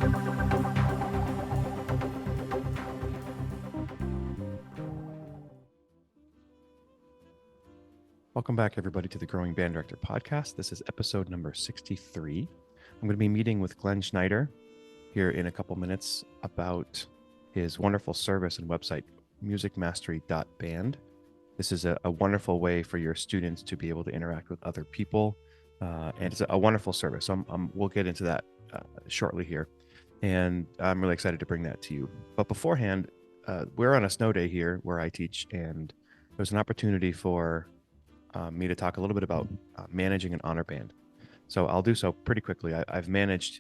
Welcome back, everybody, to the Growing Band Director podcast. This is episode number 63. I'm going to be meeting with Glenn Schneider here in a couple minutes about his wonderful service and website, musicmastery.band. This is a wonderful way for your students to be able to interact with other people, and it's a wonderful service. So we'll get into that shortly here, and I'm really excited to bring that to you. But beforehand, we're on a snow day here where I teach, and there's an opportunity for me to talk a little bit about managing an honor band. So I'll do so pretty quickly. I've managed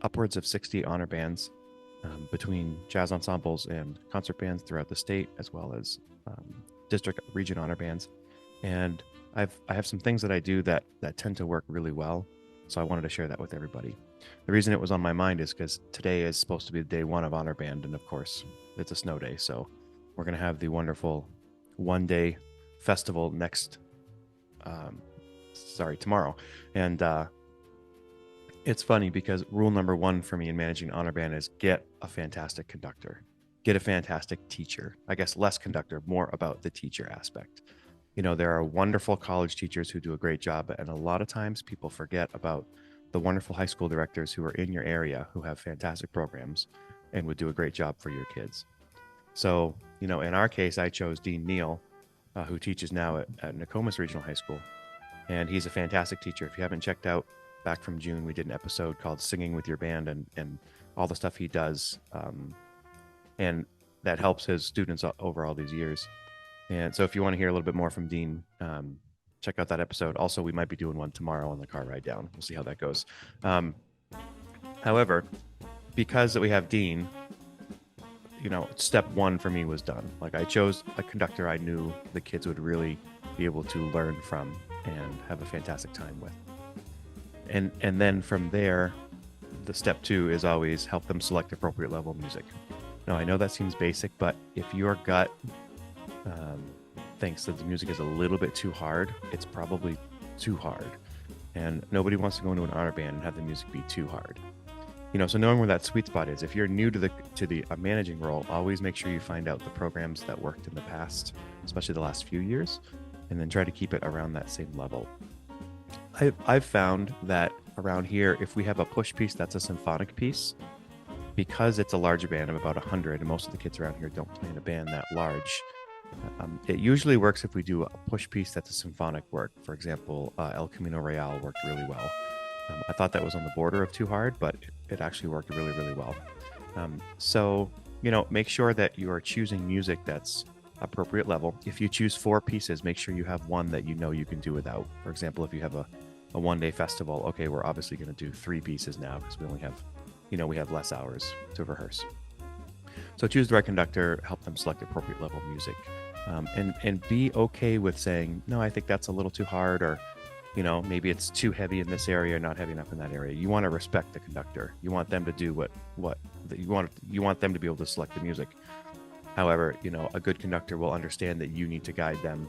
upwards of 60 honor bands between jazz ensembles and concert bands throughout the state, as well as district region honor bands. And I have some things that I do that tend to work really well. So I wanted to share that with everybody. The reason it was on my mind is because today is supposed to be day one of honor band. And of course, it's a snow day. So we're going to have the wonderful one-day festival tomorrow. And it's funny because rule number one for me in managing honor band is get a fantastic conductor, get a fantastic teacher. I guess less conductor, more about the teacher aspect. You know, there are wonderful college teachers who do a great job, and a lot of times people forget about the wonderful high school directors who are in your area who have fantastic programs and would do a great job for your kids. So, you know, in our case, I chose Dean Neal, who teaches now at Nokomis Regional High School. And he's a fantastic teacher. If you haven't checked out, back from June, we did an episode called Singing with Your Band and all the stuff he does. And that helps his students over all these years. And so if you want to hear a little bit more from Dean, check out that episode. Also, we might be doing one tomorrow on the car ride down. We'll see how that goes. However, because we have Dean, you know, step one for me was done. Like, I chose a conductor I knew the kids would really be able to learn from and have a fantastic time with. And then from there, the step two is always help them select appropriate level music. Now, I know that seems basic, but if your gut thinks that the music is a little bit too hard, it's probably too hard. And nobody wants to go into an honor band and have the music be too hard. You know, so knowing where that sweet spot is, if you're new to the managing role, always make sure you find out the programs that worked in the past, especially the last few years, and then try to keep it around that same level. I've found that around here, if we have a push piece that's a symphonic piece, because it's a larger band of about 100, and most of the kids around here don't play in a band that large, it usually works if we do a push piece that's a symphonic work. For example, El Camino Real worked really well. I thought that was on the border of too hard, but it actually worked really, really well. So, you know, make sure that you are choosing music that's appropriate level. If you choose 4 pieces, make sure you have one that you know you can do without. For example, if you have a one-day festival, okay, we're obviously going to do 3 pieces now because we only have, you know, we have less hours to rehearse. So choose the right conductor, help them select appropriate level music, and be okay with saying, no, I think that's a little too hard, or, you know, maybe it's too heavy in this area, not heavy enough in that area. You want to respect the conductor. You want them to do what you want them to be able to select the music. However, you know, a good conductor will understand that you need to guide them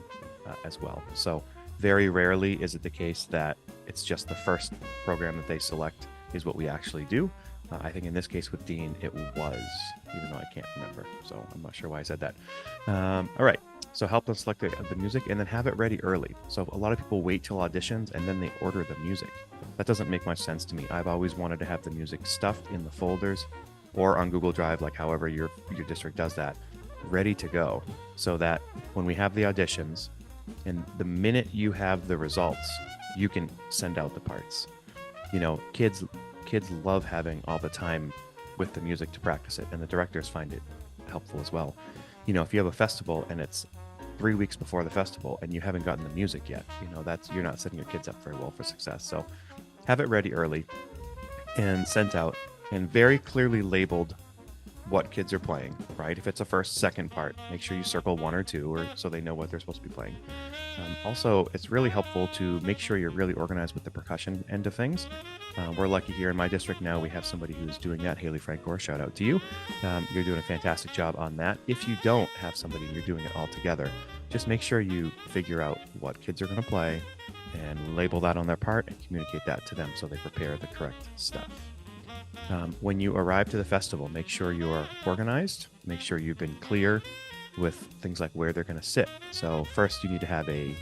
as well. So very rarely is it the case that it's just the first program that they select is what we actually do. I think in this case with Dean, it was, even though I can't remember. So I'm not sure why I said that. All right. So help them select the music and then have it ready early. So a lot of people wait till auditions and then they order the music. That doesn't make much sense to me. I've always wanted to have the music stuffed in the folders or on Google Drive, like however your district does that, ready to go, so that when we have the auditions and the minute you have the results, you can send out the parts. You know, kids love having all the time with the music to practice it, and the directors find it helpful as well. You know, if you have a festival and it's 3 weeks before the festival and you haven't gotten the music yet, you know, you're not setting your kids up very well for success. So have it ready early and sent out and very clearly labeled what kids are playing, right? If it's a first, second part, make sure you circle 1 or 2 or so they know what they're supposed to be playing. Also, it's really helpful to make sure you're really organized with the percussion end of things. We're lucky here in my district now, we have somebody who's doing that. Haley Francor, shout out to you. You're doing a fantastic job on that. If you don't have somebody and you're doing it all together, just make sure you figure out what kids are going to play and label that on their part and communicate that to them so they prepare the correct stuff. When you arrive to the festival, make sure you're organized, make sure you've been clear with things like where they're going to sit. So first you need to have a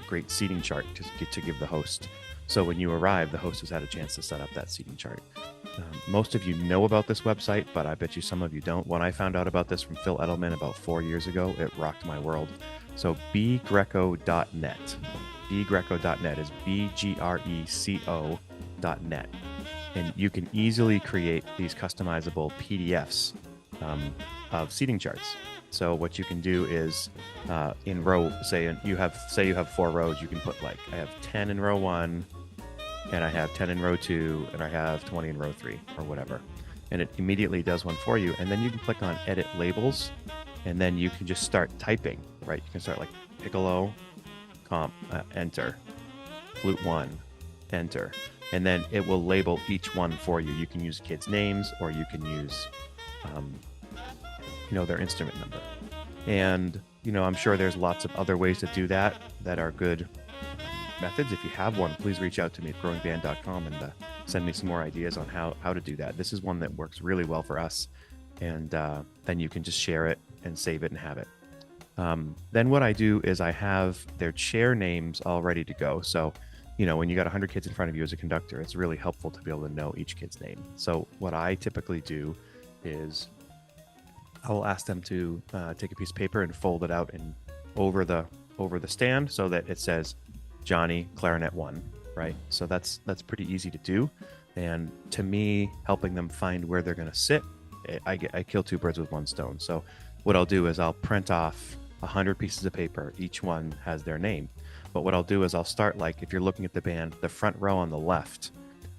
great seating chart to give the host. So when you arrive, the host has had a chance to set up that seating chart. Most of you know about this website, but I bet you some of you don't. When I found out about this from Phil Edelman about 4 years ago, it rocked my world. So bgreco.net. bgreco.net is bgreco.net. And you can easily create these customizable PDFs of seating charts. So what you can do is in row, say you have 4 rows, you can put like, I have 10 in row 1, and I have 10 in row 2, and I have 20 in row 3, or whatever. And it immediately does one for you. And then you can click on edit labels, and then you can just start typing, right? You can start like piccolo, comp, enter, flute 1, enter. And then it will label each one for you. You can use kids' names, or you can use, their instrument number. And, I'm sure there's lots of other ways to do that are good methods. If you have one, please reach out to me at growingband.com and send me some more ideas on how to do that. This is one that works really well for us. And then you can just share it and save it and have it. Then what I do is I have their chair names all ready to go. So, when you got 100 kids in front of you as a conductor, it's really helpful to be able to know each kid's name. So what I typically do is I'll ask them to take a piece of paper and fold it out and over the stand so that it says Johnny Clarinet 1, right? So that's pretty easy to do. And to me, helping them find where they're going to sit, I kill 2 birds with 1 stone. So what I'll do is I'll print off 100 pieces of paper. Each one has their name. But what I'll do is I'll start, like, if you're looking at the band, the front row on the left,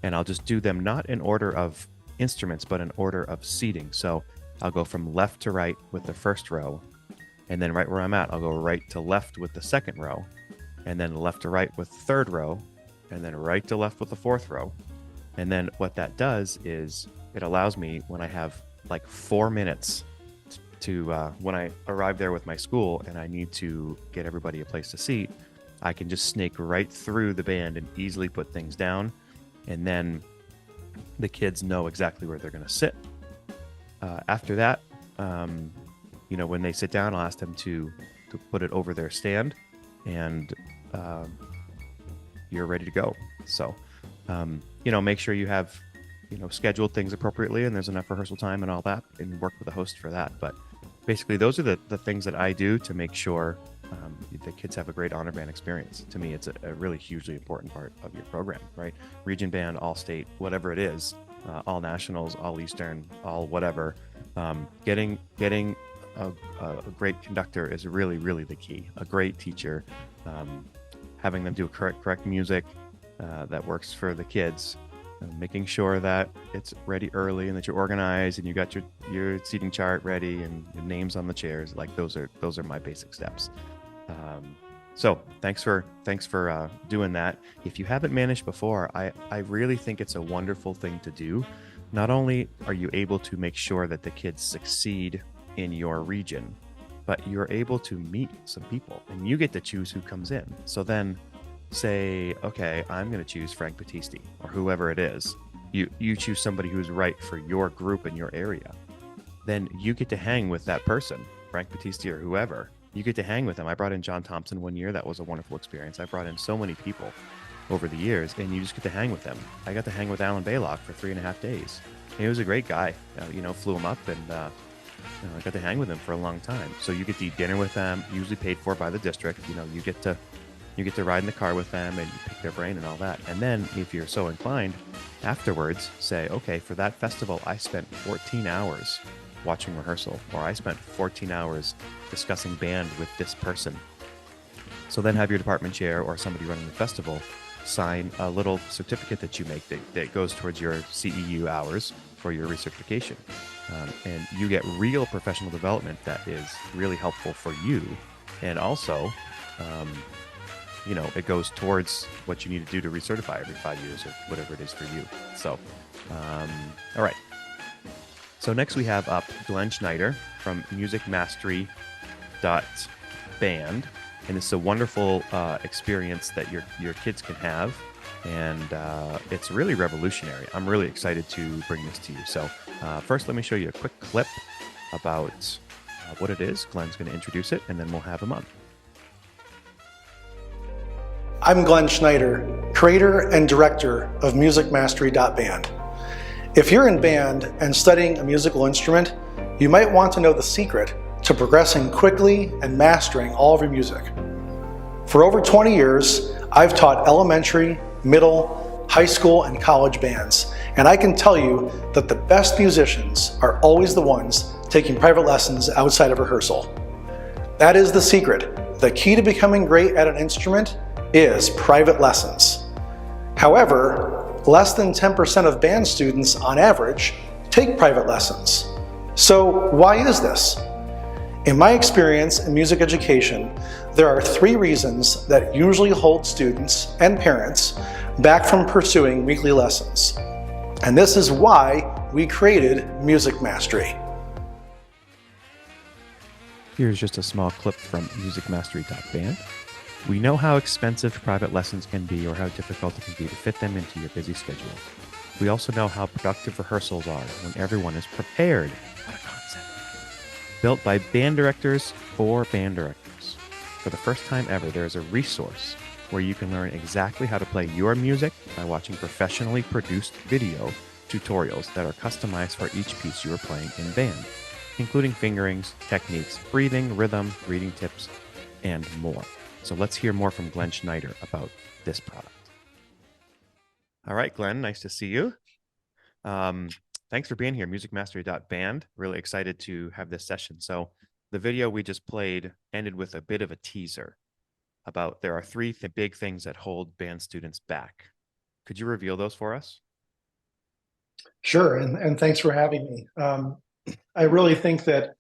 and I'll just do them not in order of instruments, but in order of seating. So I'll go from left to right with the first row, and then right where I'm at, I'll go right to left with the second row, and then left to right with the third row, and then right to left with the fourth row. And then what that does is it allows me, when I have like 4 minutes to when I arrive there with my school and I need to get everybody a place to seat, I can just snake right through the band and easily put things down. And then the kids know exactly where they're going to sit. After that, when they sit down, I'll ask them to put it over their stand, and you're ready to go. So, make sure you have, scheduled things appropriately and there's enough rehearsal time and all that, and work with the host for that. But basically, those are the things that I do to make sure the kids have a great honor band experience. To me, it's a really hugely important part of your program, right? Region band, all state, whatever it is, all nationals, all Eastern, all whatever. Getting a great conductor is really, really the key. A great teacher, having them do correct music that works for the kids, making sure that it's ready early and that you're organized and you got your seating chart ready and your names on the chairs. Like those are my basic steps. So thanks for doing that. If you haven't managed before, I really think it's a wonderful thing to do. Not only are you able to make sure that the kids succeed in your region, but you're able to meet some people and you get to choose who comes in. So then say, okay, I'm going to choose Frank Battisti or whoever it is. You choose somebody who's right for your group in your area. Then you get to hang with that person, Frank Battisti or whoever. You get to hang with them. I brought in John Thompson one year. That was a wonderful experience. I brought in so many people over the years, and you just get to hang with them. I got to hang with Alan Baylock for 3.5 days. He was a great guy. Flew him up, and I got to hang with him for a long time. So you get to eat dinner with them, usually paid for by the district. You get to ride in the car with them, and you pick their brain and all that. And then, if you're so inclined, afterwards, say, okay, for that festival, I spent 14 hours watching rehearsal, or I spent 14 hours discussing band with this person. So then have your department chair or somebody running the festival sign a little certificate that you make that goes towards your CEU hours for your recertification. And you get real professional development that is really helpful for you. And also, it goes towards what you need to do to recertify every 5 years or whatever it is for you. So, all right. So next we have up Glenn Schneider from musicmastery.band. And it's a wonderful experience that your kids can have. and it's really revolutionary. I'm really excited to bring this to you. So first, let me show you a quick clip about what it is. Glenn's going to introduce it, and then we'll have him on. I'm Glenn Schneider, creator and director of MusicMastery.band. If you're in band and studying a musical instrument, you might want to know the secret to progressing quickly and mastering all of your music. For over 20 years, I've taught elementary, middle, high school, and college bands, and I can tell you that the best musicians are always the ones taking private lessons outside of rehearsal. That is the secret. The key to becoming great at an instrument is private lessons. However, less than 10% of band students on average take private lessons. So why is this? In my experience in music education, there are 3 reasons that usually hold students and parents back from pursuing weekly lessons. And this is why we created Music Mastery. Here's just a small clip from MusicMastery.band. We know how expensive private lessons can be or how difficult it can be to fit them into your busy schedule. We also know how productive rehearsals are when everyone is prepared. What a concept. Built by band directors for band directors. For the first time ever, there is a resource where you can learn exactly how to play your music by watching professionally produced video tutorials that are customized for each piece you are playing in band, including fingerings, techniques, breathing, rhythm, reading tips, and more. So let's hear more from Glenn Schneider about this product. All right, Glenn, nice to see you. Thanks for being here, MusicMastery.band. Really excited to have this session. So the video we just played ended with a bit of a teaser about there are 3 big things that hold band students back. Could you reveal those for us? Sure, and thanks for having me. I really think that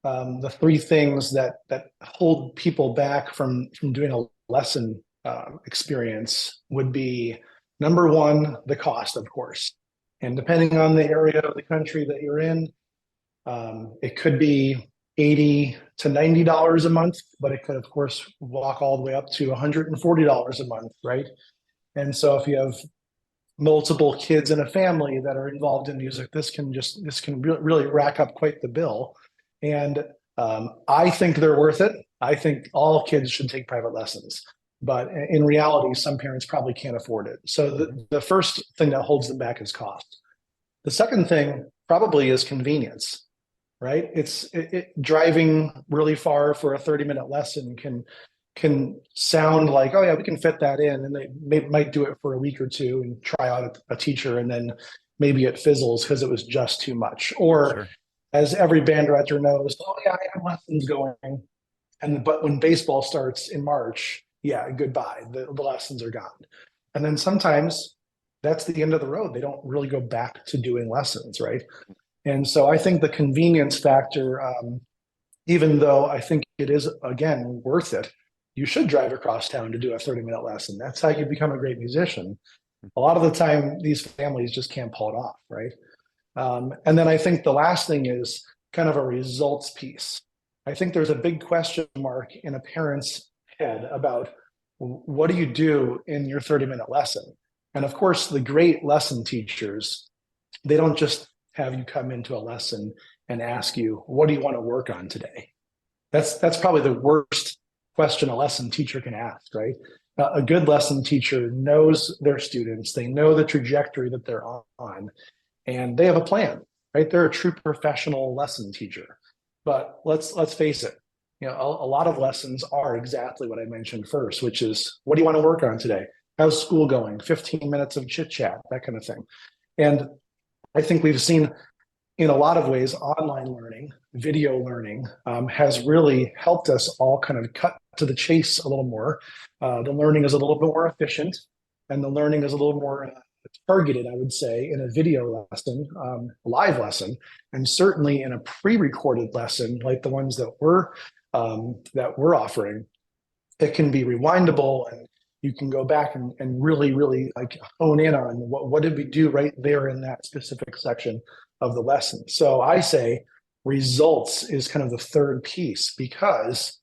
the 3 things that hold people back from doing a lesson experience would be, number 1, the cost, of course. And depending on the area of the country that you're in, it could be $80 to $90 a month, but it could, of course, walk all the way up to $140 a month, right? And so if you have multiple kids in a family that are involved in music, this can really rack up quite the bill. And I think they're worth it. I think all kids should take private lessons, but in reality, some parents probably can't afford it. So the first thing that holds them back is cost. The second thing probably is convenience, right? Driving really far for a 30-minute lesson can sound like, oh yeah, we can fit that in, and they might do it for a week or 2 and try out a teacher, and then maybe it fizzles because it was just too much. Or sure. As every band director knows, oh yeah, I have lessons going, but when baseball starts in March, yeah, goodbye, the lessons are gone. And then sometimes that's the end of the road. They don't really go back to doing lessons, right? And so I think the convenience factor, even though I think it is, again, worth it, you should drive across town to do a 30-minute lesson. That's how you become a great musician. A lot of the time, these families just can't pull it off, right? And then I think the last thing is kind of a results piece. I think there's a big question mark in a parent's head about what do you do in your 30-minute lesson? And of course, the great lesson teachers, they don't just have you come into a lesson and ask you, what do you want to work on today? That's probably the worst question a lesson teacher can ask, right? A good lesson teacher knows their students, they know the trajectory that they're on, and they have a plan, right? They're a true professional lesson teacher. But let's face it, a lot of lessons are exactly what I mentioned first, which is, what do you want to work on today? How's school going? 15 minutes of chit chat, that kind of thing. And I think we've seen, in a lot of ways, online learning, video learning has really helped us all kind of cut to the chase a little more. The learning is a little bit more efficient, and the learning is a little more targeted, I would say, in a video lesson, live lesson, and certainly in a pre-recorded lesson like the ones that we're offering. It can be rewindable, and you can go back and really, really like hone in on what did we do right there in that specific section of the lesson. So I say results is kind of the third piece, because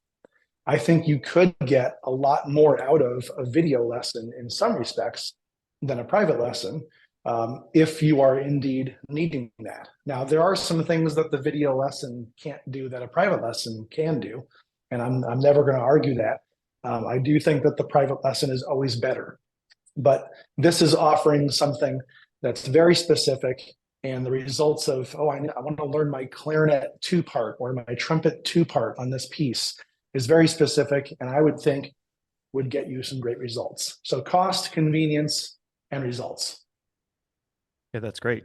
I think you could get a lot more out of a video lesson in some respects than a private lesson, if you are indeed needing that. Now, there are some things that the video lesson can't do that a private lesson can do, and I'm never going to argue that. I do think that the private lesson is always better, but this is offering something that's very specific, and the results of, oh, I want to learn my clarinet two part or my trumpet two part on this piece is very specific, and I would think would get you some great results. So cost, convenience, and results. Yeah, that's great.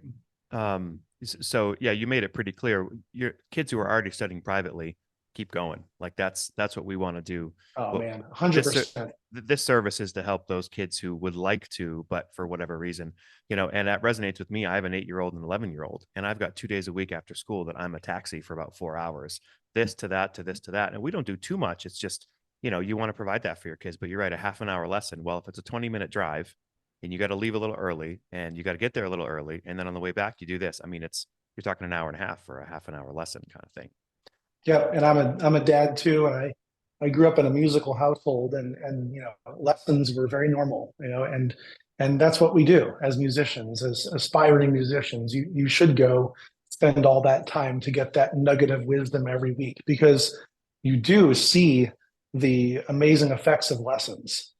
So yeah, you made it pretty clear. Your kids who are already studying privately, keep going. Like that's what we want to do. Oh Well, man, this 100%. this service is to help those kids who would like to, but for whatever reason, and that resonates with me. I have an 8-year-old and 11-year-old, and I've got 2 days a week after school that I'm a taxi for about 4 hours, this to that, to this to that. And we don't do too much. It's just, you want to provide that for your kids, but you're right, a half an hour lesson. Well, if it's a 20-minute drive and you got to leave a little early and you got to get there a little early, and then on the way back, you do this. I mean, you're talking an hour and a half for a half an hour lesson kind of thing. Yep, and I'm a dad too, and I grew up in a musical household, and lessons were very normal, and that's what we do as musicians, as aspiring musicians. You should go spend all that time to get that nugget of wisdom every week, because you do see the amazing effects of lessons.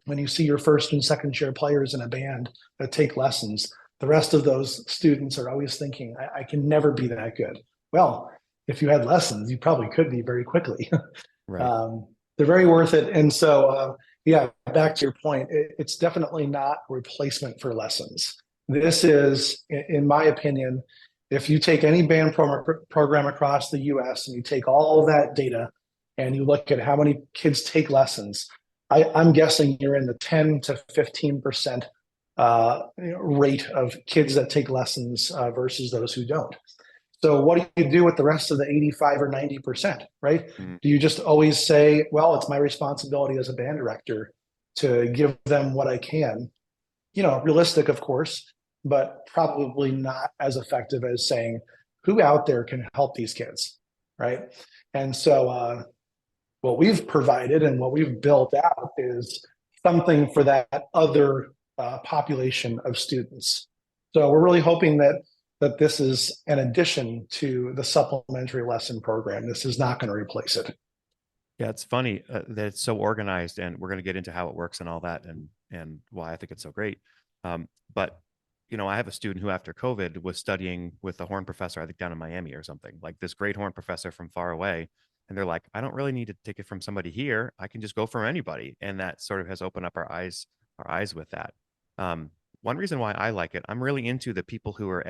When you see your first and second chair players in a band that take lessons, the rest of those students are always thinking, I can never be that good. Well, if you had lessons, you probably could be very quickly. Right. They're very worth it. And so, yeah, back to your point, it's definitely not a replacement for lessons. This is, in my opinion, if you take any band program across the US and you take all of that data and you look at how many kids take lessons, I'm guessing you're in the 10 to 15% rate of kids that take lessons versus those who don't. So what do you do with the rest of the 85 or 90%, right? Mm-hmm. Do you just always say, well, it's my responsibility as a band director to give them what I can? Realistic, of course, but probably not as effective as saying, who out there can help these kids, right? And so what we've provided and what we've built out is something for that other population of students. So we're really hoping that this is an addition to the supplementary lesson program. This is not going to replace it. Yeah, it's funny that it's so organized, and we're going to get into how it works and all that, and why I think it's so great. But I have a student who, after COVID, was studying with a horn professor, I think down in Miami or something, like this great horn professor from far away. And they're like, I don't really need to take it from somebody here. I can just go from anybody. And that sort of has opened up our eyes with that. One reason why I like it, I'm really into the people who are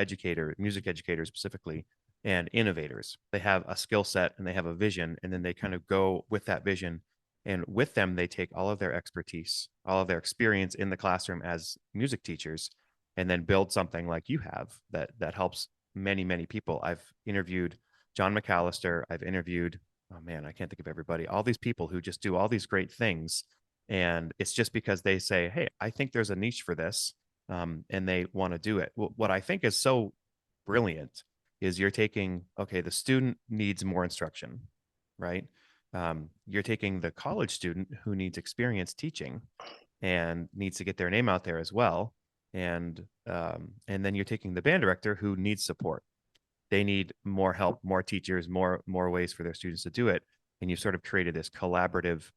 music educators specifically, and innovators. They have a skill set and they have a vision, and then they kind of go with that vision. And with them, they take all of their expertise, all of their experience in the classroom as music teachers, and then build something like you have that helps many, many people. I've interviewed John McAllister. I've interviewed, oh man, I can't think of everybody, all these people who just do all these great things. And it's just because they say, hey, I think there's a niche for this, and they want to do it. What I think is so brilliant is you're taking, okay, the student needs more instruction, right? You're taking the college student who needs experience teaching and needs to get their name out there as well. And then you're taking the band director who needs support. They need more help, more teachers, more ways for their students to do it. And you sort of created this collaborative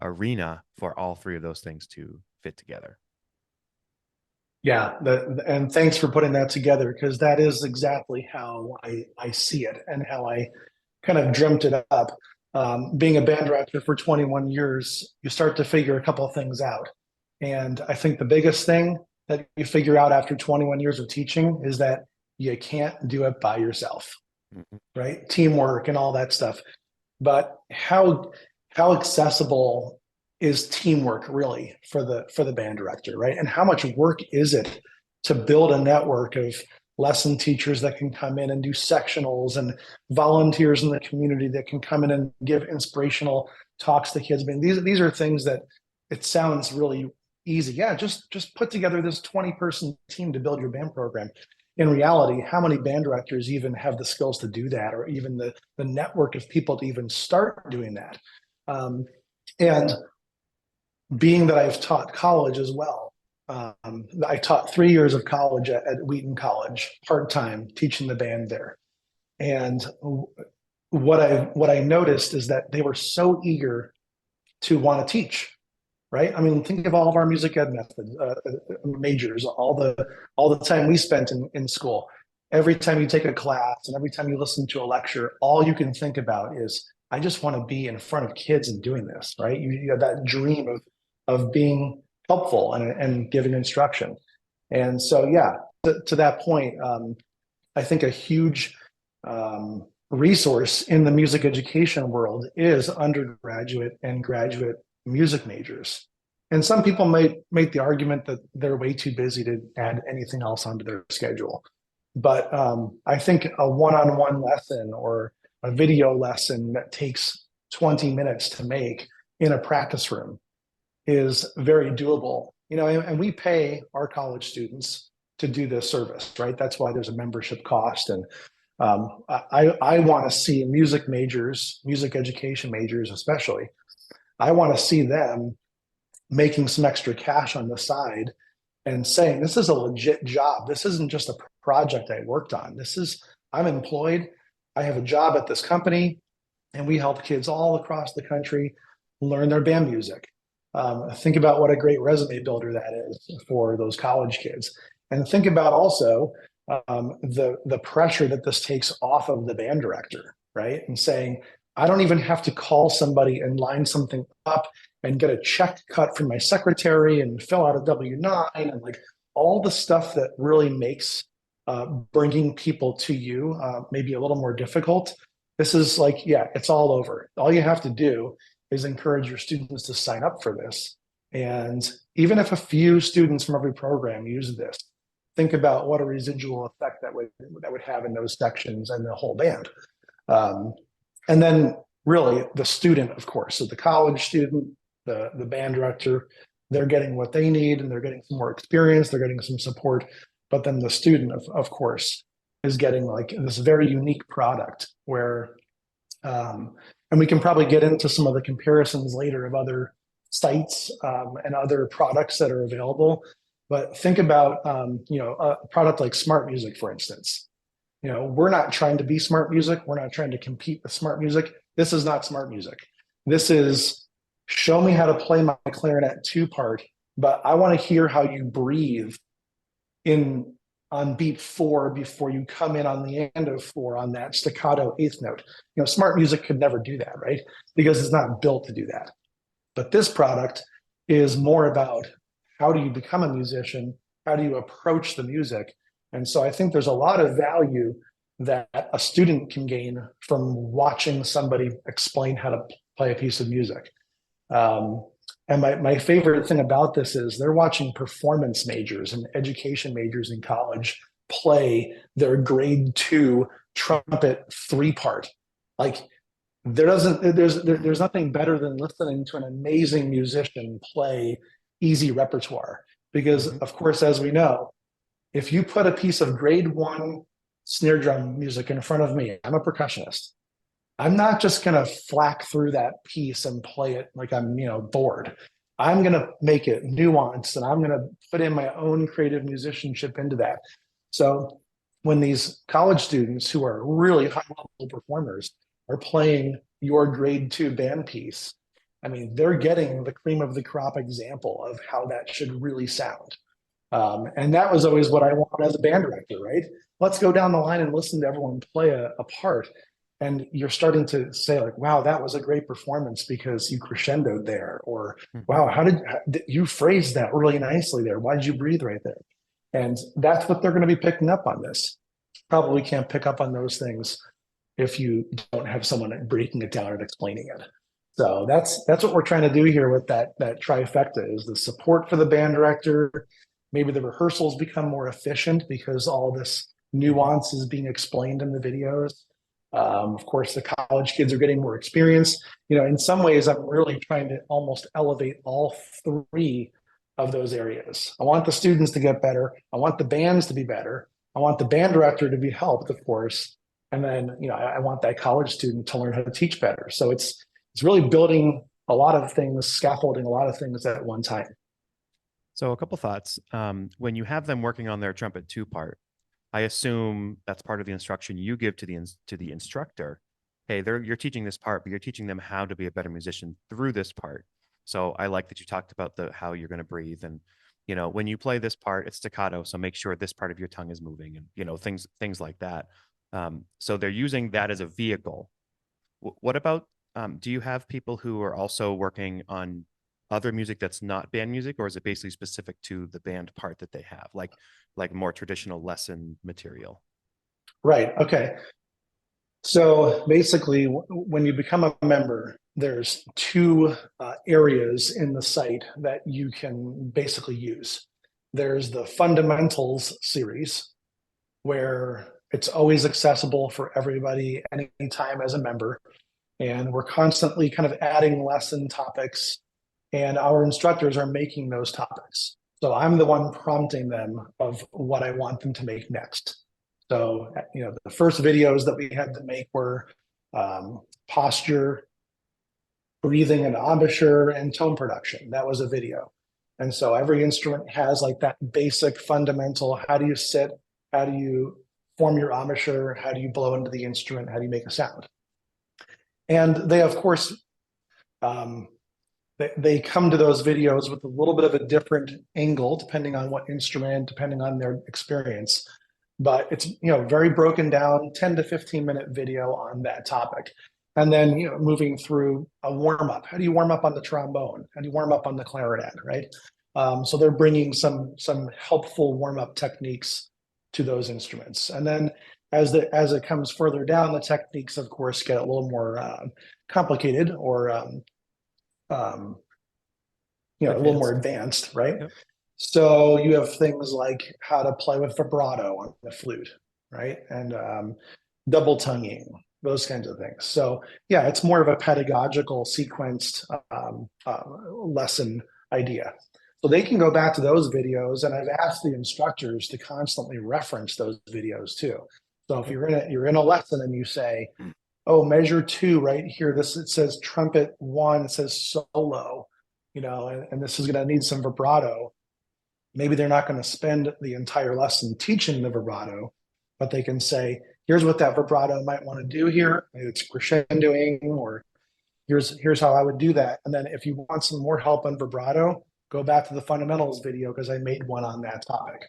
arena for all three of those things to fit together. Yeah, and thanks for putting that together, because that is exactly how I see it and how I kind of dreamt it up. Being a band director for 21 years, you start to figure a couple of things out. And I think the biggest thing that you figure out after 21 years of teaching is that you can't do it by yourself, Mm-hmm. right? Teamwork and all that stuff. But how accessible is teamwork really for the band director, right? And how much work is it to build a network of lesson teachers that can come in and do sectionals, and volunteers in the community that can come in and give inspirational talks to kids? I mean, these are things that it sounds really easy. Yeah, just put together this 20-person team to build your band program. In reality, how many band directors even have the skills to do that, or even the network of people to even start doing that? And being that I've taught college as well, I taught 3 years of college at Wheaton College, part-time, teaching the band there. And what I noticed is that they were so eager to want to teach, right? I mean, think of all of our music ed methods, majors, all the time we spent in school. Every time you take a class and every time you listen to a lecture, all you can think about is, I just want to be in front of kids and doing this, right? You have that dream of being helpful and giving instruction. And so, yeah, to that point, I think a huge resource in the music education world is undergraduate and graduate music majors. And some people might make the argument that they're way too busy to add anything else onto their schedule. But I think a one-on-one lesson or a video lesson that takes 20 minutes to make in a practice room is very doable. And we pay our college students to do this service, right? That's why there's a membership cost. And I want to see music majors, music education majors especially, I want to see them making some extra cash on the side and saying, this is a legit job. This isn't just a project I worked on. I'm employed. I have a job at this company, and we help kids all across the country learn their band music. Think about what a great resume builder that is for those college kids. And think about also the pressure that this takes off of the band director, right? And saying, I don't even have to call somebody and line something up and get a check cut from my secretary and fill out a W-9 and like all the stuff that really makes bringing people to you maybe a little more difficult. This is like, yeah, it's all over. All you have to do is encourage your students to sign up for this. And even if a few students from every program use this, think about what a residual effect that would have in those sections and the whole band. And then really the student, of course, so the college student, the band director, they're getting what they need and they're getting some more experience, they're getting some support. But then the student, of course, is getting like this very unique product where, and we can probably get into some of the comparisons later of other sites and other products that are available. But think about, a product like Smart Music, for instance. We're not trying to be Smart Music. We're not trying to compete with Smart Music. This is not Smart Music. This is show me how to play my clarinet 2-part, but I want to hear how you breathe on beat 4 before you come in on the end of 4 on that staccato 8th note. Smart Music could never do that, right? Because it's not built to do that. But this product is more about how do you become a musician? How do you approach the music? And so I think there's a lot of value that a student can gain from watching somebody explain how to play a piece of music. And my favorite thing about this is they're watching performance majors and education majors in college play their grade 2 trumpet 3-part. Like there's nothing better than listening to an amazing musician play easy repertoire. Because of course, as we know, if you put a piece of grade 1 snare drum music in front of me, I'm a percussionist. I'm not just going to flack through that piece and play it like I'm, bored. I'm going to make it nuanced and I'm going to put in my own creative musicianship into that. So when these college students who are really high level performers are playing your grade 2 band piece, I mean, they're getting the cream of the crop example of how that should really sound. And that was always what I wanted as a band director, right? Let's go down the line and listen to everyone play a part. And you're starting to say like, wow, that was a great performance because you crescendoed there. Or, wow, how did you phrase that really nicely there? Why did you breathe right there? And that's what they're going to be picking up on this. Probably can't pick up on those things if you don't have someone breaking it down and explaining it. So that's what we're trying to do here with that trifecta is the support for the band director. Maybe the rehearsals become more efficient because all this nuance is being explained in the videos. Of course, the college kids are getting more experience. In some ways, I'm really trying to almost elevate all 3 of those areas. I want the students to get better. I want the bands to be better. I want the band director to be helped, of course. And then, I want that college student to learn how to teach better. So it's it's really building a lot of things, scaffolding a lot of things at one time. So a couple thoughts. When you have them working on their trumpet two part, I assume that's part of the instruction you give to the instructor. Hey, you're teaching this part, but you're teaching them how to be a better musician through this part. So I like that you talked about the how you're going to breathe, and when you play this part, it's staccato, so make sure this part of your tongue is moving, and things like that. So they're using that as a vehicle. What about do you have people who are also working on other music that's not band music, or is it basically specific to the band part that they have, like more traditional lesson material? Right. Okay. So basically, when you become a member, there's two areas in the site that you can basically use. There's the fundamentals series, where it's always accessible for everybody anytime as a member. And we're constantly kind of adding lesson topics, and our instructors are making those topics. So I'm the one prompting them of what I want them to make next. So, the first videos that we had to make were posture, breathing and embouchure, and tone production. That was a video. And so every instrument has like that basic fundamental, how do you sit? How do you form your embouchure? How do you blow into the instrument? How do you make a sound? And they, of course, um, they come to those videos with a little bit of a different angle, depending on what instrument, depending on their experience. But it's, very broken down, 10 to 15-minute video on that topic. And then, moving through a warm up. How do you warm up on the trombone? How do you warm up on the clarinet, right? So they're bringing some helpful warm up techniques to those instruments. And then as it comes further down, the techniques, of course, get a little more complicated, or a little more advanced, right? Yep. So you have things like how to play with vibrato on the flute, right? And double tonguing, those kinds of things. So yeah, it's more of a pedagogical sequenced lesson idea. So they can go back to those videos, and I've asked the instructors to constantly reference those videos too. So if you're in a lesson and you say, oh, measure 2 right here, it says trumpet 1, it says solo, and this is going to need some vibrato. Maybe they're not going to spend the entire lesson teaching the vibrato, but they can say, here's what that vibrato might want to do here. Maybe it's crescendoing, or here's how I would do that. And then if you want some more help on vibrato, go back to the fundamentals video, because I made one on that topic.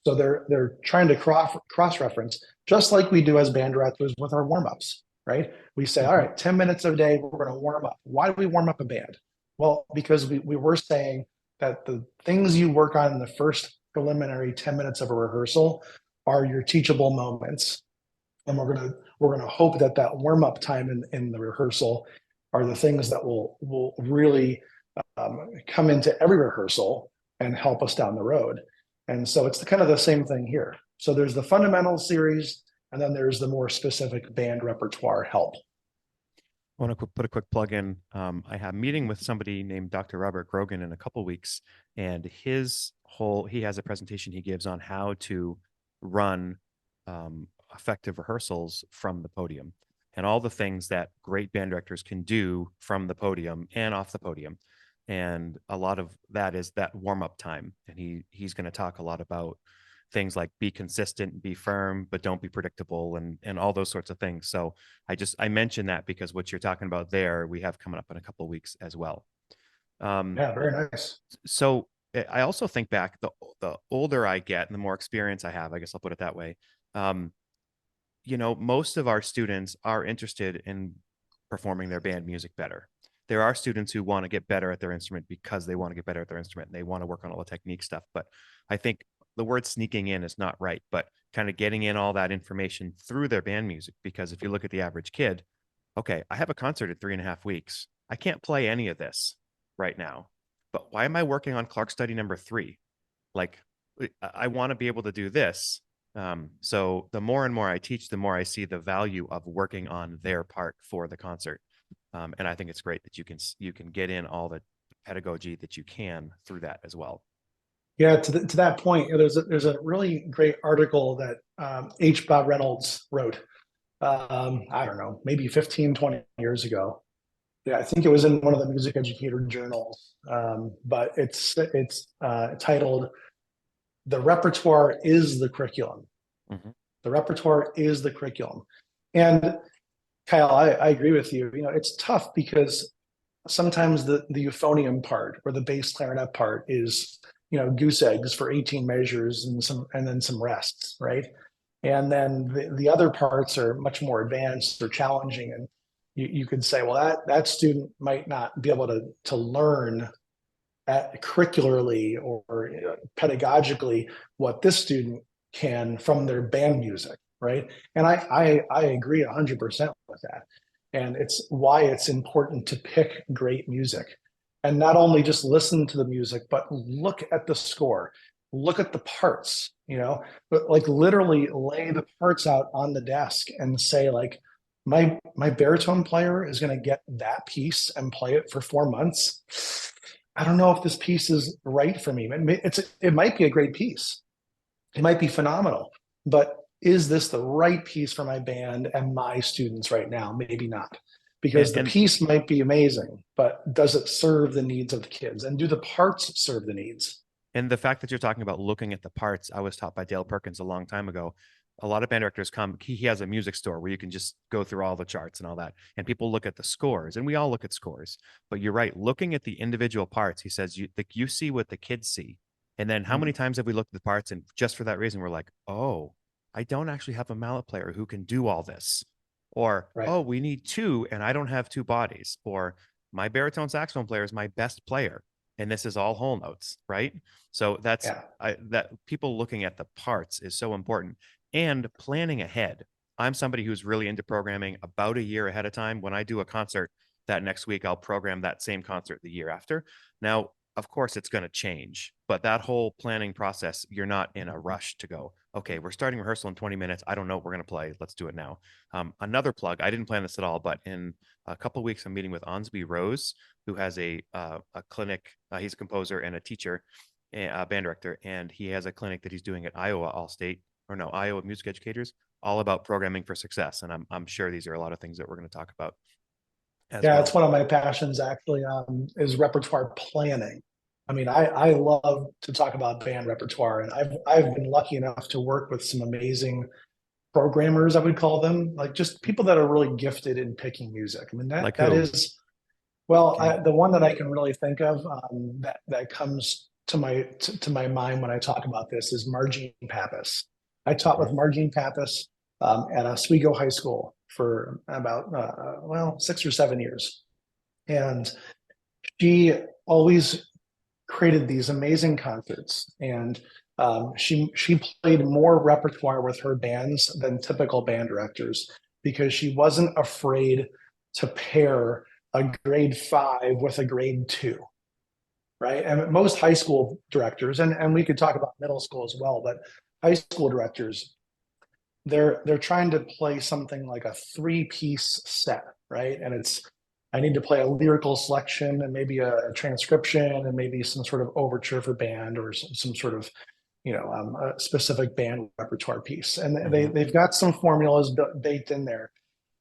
So they're trying to cross-reference, just like we do as band directors with our warm-ups, right? We say, all right, 10 minutes a day, we're going to warm up. Why do we warm up a band? Well, because we were saying that the things you work on in the first preliminary 10 minutes of a rehearsal are your teachable moments. And we're gonna hope that warm-up time in the rehearsal are the things that will really come into every rehearsal and help us down the road. And so it's kind of the same thing here. So there's the fundamentals series, and then there's the more specific band repertoire help. I want to put a quick plug in. I have a meeting with somebody named Dr. Robert Grogan in a couple weeks, and he has a presentation he gives on how to run effective rehearsals from the podium, and all the things that great band directors can do from the podium and off the podium. And a lot of that is that warm-up time. And he's going to talk a lot about things like be consistent, be firm, but don't be predictable, and all those sorts of things. So I mentioned that because what you're talking about there, we have coming up in a couple of weeks as well. Yeah, very nice. So I also think back, the older I get and the more experience I have, I guess I'll put it that way. Most of our students are interested in performing their band music better. There are students who want to get better at their instrument because they want to get better at their instrument, and they want to work on all the technique stuff. But I think the word sneaking in is not right, but kind of getting in all that information through their band music. Because if you look at the average kid, okay, I have a concert in 3.5 weeks. I can't play any of this right now, but why am I working on Clark study number 3? Like, I want to be able to do this. So the more and more I teach, the more I see the value of working on their part for the concert. And I think it's great that you can get in all the pedagogy that you can through that as well. Yeah, to that point, there's a really great article that H. Bob Reynolds wrote. I don't know, maybe 15, 20 years ago. Yeah, I think it was in one of the music educator journals, but it's titled "The Repertoire is the Curriculum." Hmm. The repertoire is the curriculum, and Kyle, I agree with you. You know, it's tough because sometimes the euphonium part or the bass clarinet part is, goose eggs for 18 measures and then some rests, right? And then the other parts are much more advanced or challenging. And you could say, well, that student might not be able to learn curricularly or pedagogically what this student can from their band music, right? And I agree 100% with that. And it's why it's important to pick great music and not only just listen to the music, but look at the score, look at the parts, but like literally lay the parts out on the desk and say, like, my baritone player is going to get that piece and play it for 4 months. I don't know if this piece is right for me. It might be a great piece. It might be phenomenal, but is this the right piece for my band and my students right now? Maybe not, And because the and piece might be amazing, but does it serve the needs of the kids? And do the parts serve the needs? and the fact that you're talking about looking at the parts, I was taught by Dale Perkins a long time ago. A lot of band directors come, he has a music store where you can just go through all the charts and all that. And people look at the scores, and we all look at scores. But you're right, looking at the individual parts, he says you see what the kids see. And then how many times have we looked at the parts and just for that reason, we're like, oh, I don't actually have a mallet player who can do all this. Or, Right. oh, we need two and I don't have two bodies. Or my baritone saxophone player is my best player and this is all whole notes, right? So Yeah. that people looking at the parts is so important and planning ahead. I'm somebody who's really into programming about a year ahead of time. When I do a concert that next week, I'll program that same concert the year after. Now, of course, it's going to change, but that whole planning process, you're not in a rush to go, okay, we're starting rehearsal in 20 minutes. I don't know what we're going to play. Let's do it now. Another plug, I didn't plan this at all, but in a couple of weeks, I'm meeting with Onsby Rose, who has a clinic. He's a composer and a teacher, a band director, and he has a clinic that he's doing at Iowa Allstate, or no, Iowa Music Educators, all about programming for success. And I'm sure these are a lot of things that we're going to talk about as Yeah, it's well. one of my passions actually, is repertoire planning. I mean, I love to talk about band repertoire, and I've been lucky enough to work with some amazing programmers, I would call them, like just people that are really gifted in picking music. I mean, that Like that who? is, well, Can you? the one that I can really think of, that comes to my mind when I talk about this is Margene Pappas. I taught Mhm. with Margene Pappas at Oswego High School for about 6 or 7 years, and she always created these amazing concerts. And she played more repertoire with her bands than typical band directors because she wasn't afraid to pair a grade 5 with a grade 2, right? And most high school directors, and we could talk about middle school as well, but high school directors, they're trying to play something like a 3-piece set, right? And it's, I need to play a lyrical selection and maybe a transcription and maybe some sort of overture for band or some sort of, a specific band repertoire piece. And Mhm. they've got some formulas baked in there,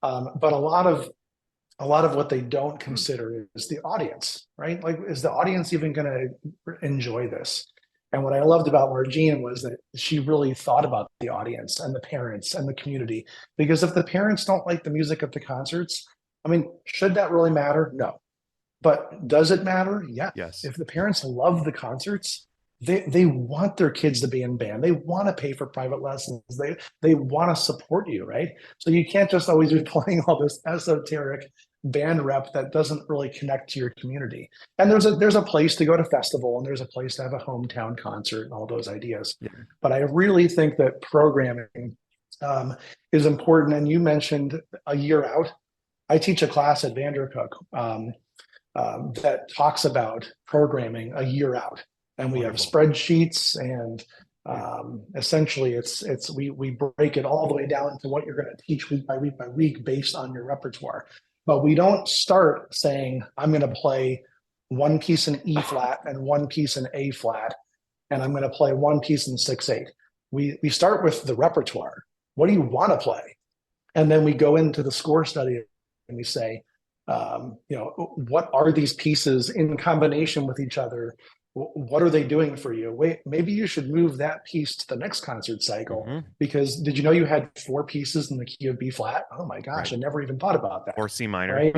but a lot of what they don't consider is the audience, right? Like, is the audience even going to enjoy this? And what I loved about Margene was that she really thought about the audience and the parents and the community. Because if the parents don't like the music at the concerts, I mean, should that really matter? No. But does it matter? Yes. Yes. If the parents love the concerts, they want their kids to be in band. They want to pay for private lessons. They want to support you, right? So you can't just always be playing all this esoteric band rep that doesn't really connect to your community. And there's a place to go to festival and there's a place to have a hometown concert and all those ideas. Yeah. But I really think that programming um, is important. And you mentioned a year out. I teach a class at Vandercook that talks about programming a year out, and we have Wonderful. spreadsheets, and Yeah. essentially we break it all the way down to what you're going to teach week by week by week based on your repertoire. But we don't start saying I'm going to play one piece in E flat and one piece in A flat, and I'm going to play one piece in 6/8. We start with the repertoire. What do you want to play? And then we go into the score study and we say, what are these pieces in combination with each other? What are they doing for you? Wait, maybe you should move that piece to the next concert cycle, Hmm. because did you know you had four pieces in the key of B flat? Oh my gosh, Right. I never even thought about that. Or C minor. Right?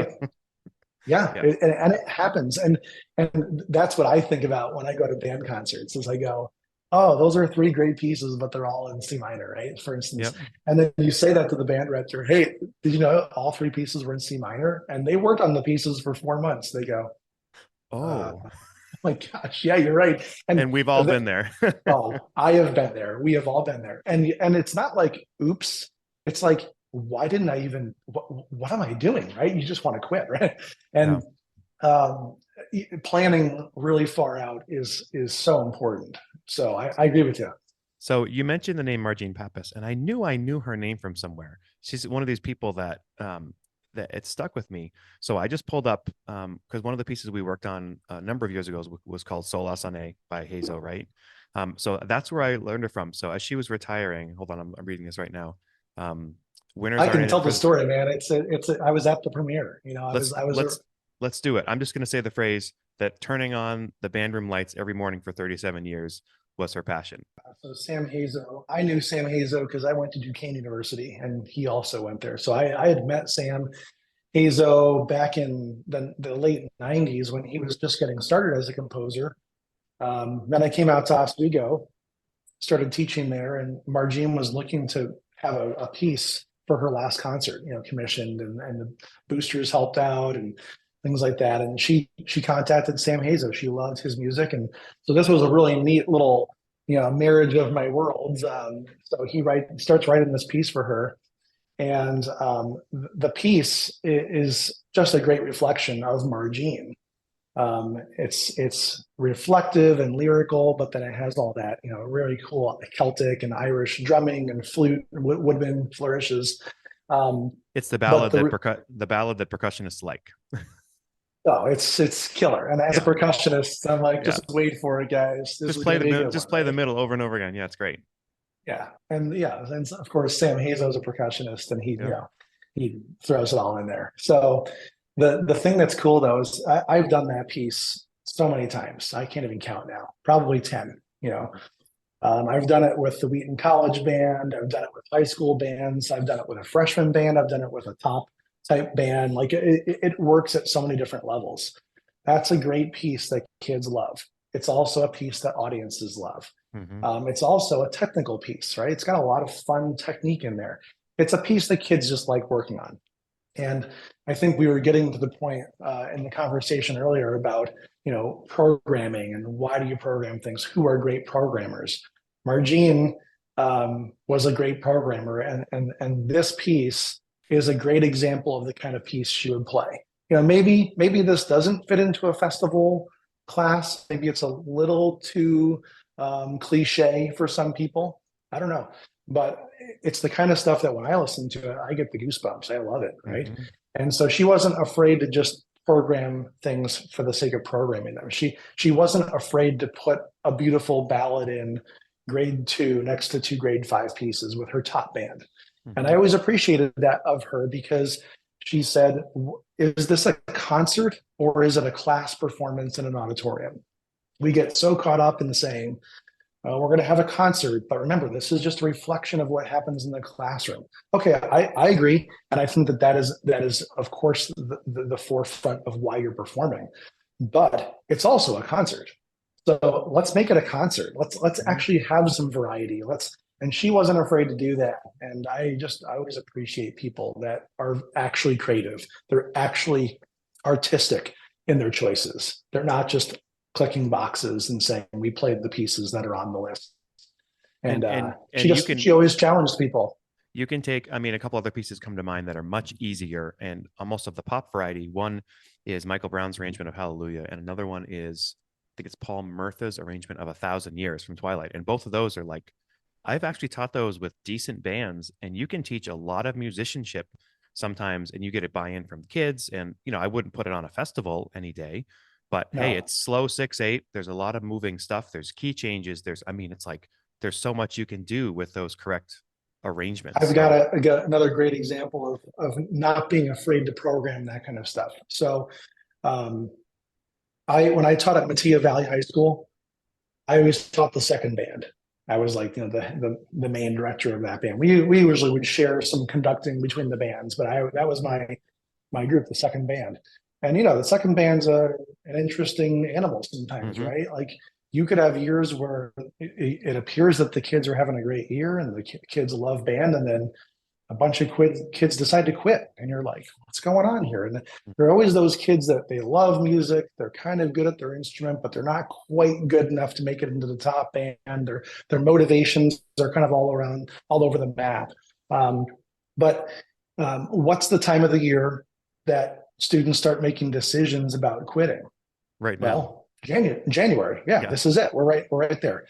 Yeah, Yeah. and it happens, and that's what I think about when I go to band concerts. Is I go, oh, those are three great pieces, but they're all in C minor, right? For instance, Yep. and then you say that to the band director, hey, did you know all three pieces were in C minor? And they worked on the pieces for 4 months. They go, Oh, oh my gosh, yeah, you're right. And and we've all the, been there. oh, I have been there. We have all been there. And it's not like, oops. It's like, why didn't I even, what am I doing? Right? You just want to quit, right? Yeah. And um, planning really far out is so important. So I agree with you. So you mentioned the name Margine Pappas, and I knew her name from somewhere. She's one of these people that that it stuck with me. So I just pulled up because one of the pieces we worked on a number of years ago was called Sola Sane by Hazo, right? So that's where I learned it from. So as she was retiring, hold on, I'm reading this right now. Um, Winners I aren't can in tell it the for story, man. I was at the premiere. let's I was, let's do it. I'm just going to say the phrase that turning on the band room lights every morning for 37 years was her passion. so Sam Hazo, I knew Sam Hazo because I went to Duquesne University and he also went there. So I had met Sam Hazo back in the late 90s when he was just getting started as a composer. Then I came out to Oswego, started teaching there, and Margine was looking to have a piece for her last concert, commissioned, and the boosters helped out and things like that. And she contacted Sam Hazo. She loved his music, and so this was a really neat little marriage of my worlds. So starts writing this piece for her, and the piece is just a great reflection of Margine. It's reflective and lyrical, but then it has all that really cool Celtic and Irish drumming and flute and woodwind flourishes. Um, It's the but ballad that the ballad that percussionists like. oh, it's killer. And as a Yeah. percussionist, I'm like, Yeah. just wait for it, guys. This Just is play going to the be a middle, good just one, play the right? middle over and over again. Yeah, it's great. And of course Sam Hazo is a percussionist, and he Yep. he throws it all in there. So the thing that's cool though is I've done that piece so many times. I can't even count now. Probably 10. I've done it with the Wheaton College Band. I've done it with high school bands. I've done it with a freshman band. I've done it with a top type band. Like it works at so many different levels. That's a great piece that kids love. It's also a piece that audiences love. Hmm. It's also a technical piece, right? It's got a lot of fun technique in there. It's a piece that kids just like working on. And I think we were getting to the point in the conversation earlier about, programming and why do you program things? Who are great programmers? Margine was a great programmer, and this piece is a great example of the kind of piece she would play. Maybe this doesn't fit into a festival class. Maybe it's a little too cliche for some people. I don't know, but it's the kind of stuff that when I listen to it, I get the goosebumps. I love it, right? Hmm. And so she wasn't afraid to just program things for the sake of programming them. She wasn't afraid to put a beautiful ballad in grade 2 next to two grade 5 pieces with her top band. And I Hmm. always appreciated that of her because she said, is this a concert or is it a class performance in an auditorium? We get so caught up in saying, we're going to have a concert, but remember, this is just a reflection of what happens in the classroom. Okay, I agree, and I think that is of course the forefront of why you're performing, but it's also a concert. So let's make it a concert. Let's Hmm. actually have some variety. And she wasn't afraid to do that. And I always appreciate people that are actually creative. They're actually artistic in their choices. They're not just clicking boxes and saying we played the pieces that are on the list. And And she always challenged people. you can take, I mean, a couple other pieces come to mind that are much easier and almost of the pop variety. One is Michael Brown's arrangement of Hallelujah, and another one is, I think it's Paul Murtha's arrangement of A Thousand Years from Twilight. And both of those are like, I've actually taught those with decent bands, and you can teach a lot of musicianship sometimes, and you get a buy-in from kids. And, I wouldn't put it on a festival any day, but hey, No, it's slow 6/8. There's a lot of moving stuff. There's key changes. It's like, there's so much you can do with those correct arrangements. I got another great example of not being afraid to program that kind of stuff. So, um, when I taught at Mattia Valley High School, I always taught the second band. I was like, the main director of that band. We usually would share some conducting between the bands, but that was my group, the second band. And the second band's an interesting animal sometimes, Mm-hmm. right? Like you could have years where it appears that the kids are having a great year and the kids love band, and then a bunch of kids decide to quit, and you're like, what's going on here? And there are always those kids that they love music, they're kind of good at their instrument, but they're not quite good enough to make it into the top band. Their motivations are kind of all over the map. But what's the time of the year that students start making decisions about quitting? Right now. Well, January. Yeah, Yeah. this is it. We're right there.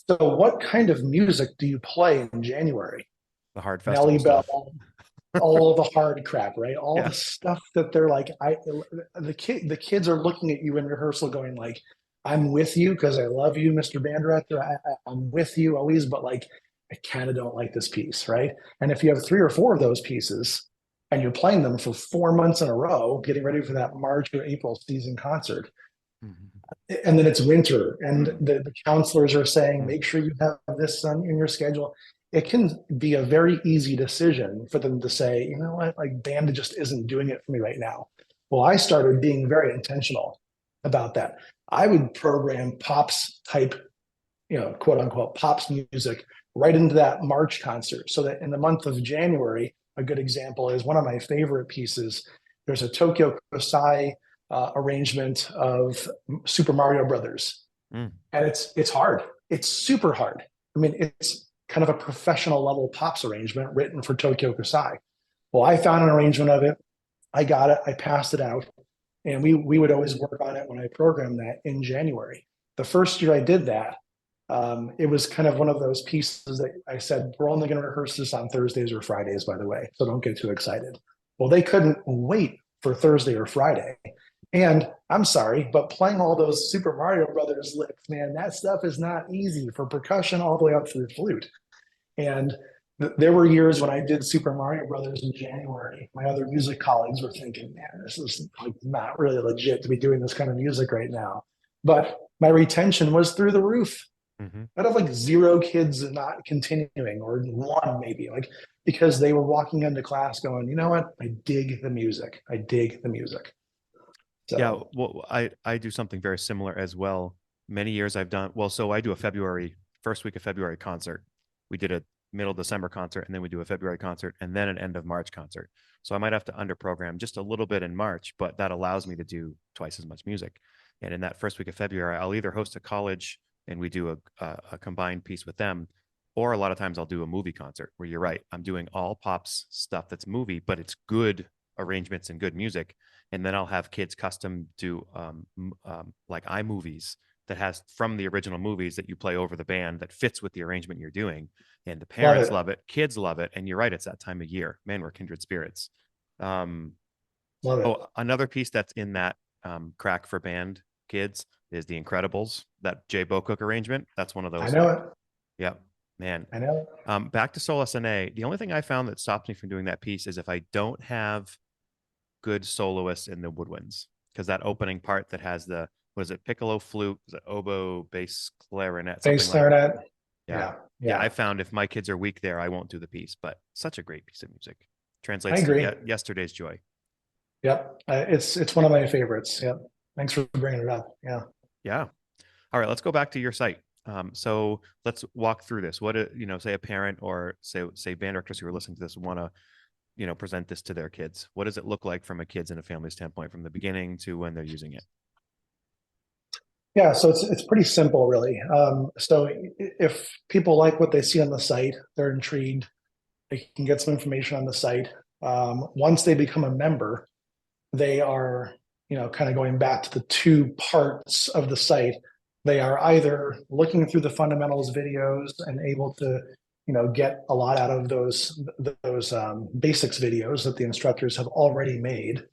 So what kind of music do you play in January? The hard festival Nelly stuff. Bell, all the hard crap, right? All Yeah. the stuff that they're like, the kids are looking at you in rehearsal going like, I'm with you because I love you, Mr. Band Director. I'm with you always, but like, I kind of don't like this piece, right? And if you have 3 or 4 of those pieces and you're playing them for 4 months in a row, getting ready for that March or April season concert, and then it's winter, and the counselors are saying, make sure you have this in your schedule. It can be a very easy decision for them to say, you know what, like band just isn't doing it for me right now. Well, I started being very intentional about that. I would program pops type, quote unquote, pops music right into that March concert, so that in the month of January, a good example is one of my favorite pieces. There's a Tokyo Kosai arrangement of Super Mario Brothers, and it's hard. It's super hard. I mean, it's kind of a professional level pops arrangement written for Tokyo Kosai. Well, I found an arrangement of it. I got it. I passed it out, and we would always work on it when I programmed that in January. The first year I did that, it was kind of one of those pieces that I said, we're only going to rehearse this on Thursdays or Fridays, by the way, so don't get too excited. Well, they couldn't wait for Thursday or Friday. And I'm sorry, but playing all those Super Mario Brothers licks, man, that stuff is not easy for percussion all the way up through flute. And there were years when I did Super Mario Brothers in January. My other music colleagues were thinking, man, this is like not really legit to be doing this kind of music right now. But my retention was through the roof. Out of like 0 kids not continuing, or 1 maybe, like because they were walking into class going, you know what, I dig the music. I dig the music. So. Yeah, well, I do something very similar as well. Many years I've done, well, so I do a first week of February concert. We did a middle December concert, and then we do a February concert, and then an end of March concert. So I might have to underprogram just a little bit in March, but that allows me to do twice as much music. And in that first week of February, I'll either host a college and we do a combined piece with them, or a lot of times I'll do a movie concert where you're right, I'm doing all pops stuff that's movie, but it's good arrangements and good music. And then I'll have kids custom do like iMovies that has from the original movies that you play over the band that fits with the arrangement you're doing. And the parents love it, kids love it. And you're right, it's that time of year. Man, we're kindred spirits. Love it. Oh, another piece that's in that crack for band kids is The Incredibles, that Jay Bocook arrangement. That's one of those. I know it. Yep, man. I know it. Back to Sola Sine. The only thing I found that stops me from doing that piece is if I don't have good soloists in the woodwinds, because that opening part that has the, what is it, piccolo, flute, is it oboe, bass, clarinet, bass clarinet. Like yeah. I found if my kids are weak there, I won't do the piece. But such a great piece of music. Translates to yesterday's joy. Yep, it's one of my favorites. Yep, thanks for bringing it up. Yeah. All right, let's go back to your site. So let's walk through this. What say a parent or say band directors who are listening to this want to present this to their kids. What does it look like from a kids and a family standpoint, from the beginning to when they're using it? Yeah, so it's pretty simple, really. So if people like what they see on the site, they're intrigued, they can get some information on the site. Once they become a member, they are, kind of going back to the 2 parts of the site. They are either looking through the fundamentals videos and able to, get a lot out of those basics videos that the instructors have already made,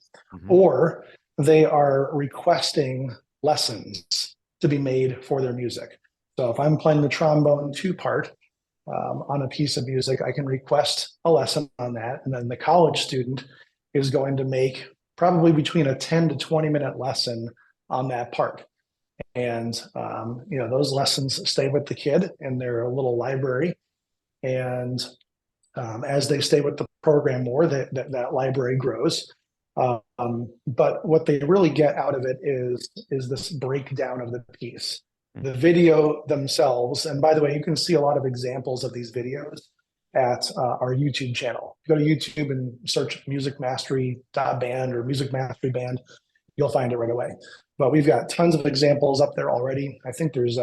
or they are requesting lessons to be made for their music. So if I'm playing the trombone 2 part, on a piece of music, I can request a lesson on that. And then the college student is going to make probably between a 10 to 20-minute lesson on that part. And, those lessons stay with the kid in their little library. And as they stay with the program more, that library grows. But what they really get out of it is this breakdown of the piece. The video themselves, and by the way, you can see a lot of examples of these videos at our YouTube channel. Go to YouTube and search Music Mastery Band or Music Mastery Band. You'll find it right away. But we've got tons of examples up there already. I think there's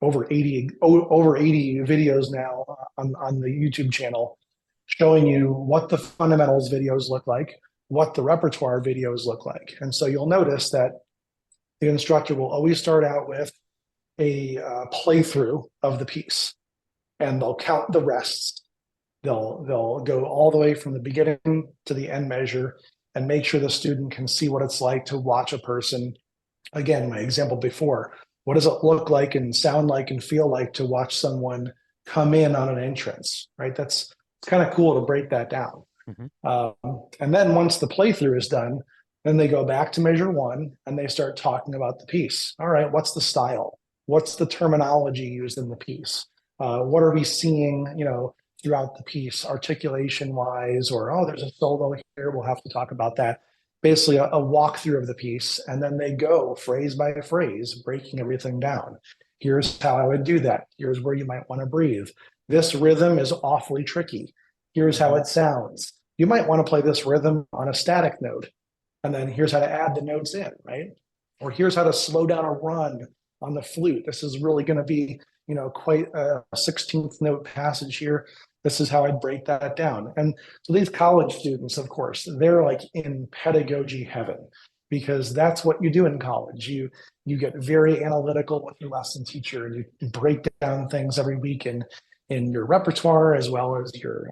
over 80 videos now on the YouTube channel showing you what the fundamentals videos look like, what the repertoire videos look like. And so you'll notice that the instructor will always start out with a playthrough of the piece, and they'll count the rests. They'll go all the way from the beginning to the end measure and make sure the student can see what it's like to watch a person. Again, my example before, what does it look like and sound like and feel like to watch someone come in on an entrance, right? It's kind of cool to break that down. And then once the playthrough is done, then they go back to measure one and they start talking about the piece. All right, what's the style? What's the terminology used in the piece? What are we seeing, throughout the piece, articulation wise, or, oh, there's a solo here, we'll have to talk about that. Basically a walkthrough of the piece. And then they go phrase by phrase, breaking everything down. Here's how I would do that. Here's where you might want to breathe. This rhythm is awfully tricky. Here's how it sounds. You might want to play this rhythm on a static note. And then here's how to add the notes in, right? Or here's how to slow down a run on the flute. This is really going to be, quite a 16th note passage here. This is how I'd break that down. And so these college students, of course, they're like in pedagogy heaven, because that's what you do in college. You get very analytical with your lesson teacher, and you break down things every week in your repertoire as well as your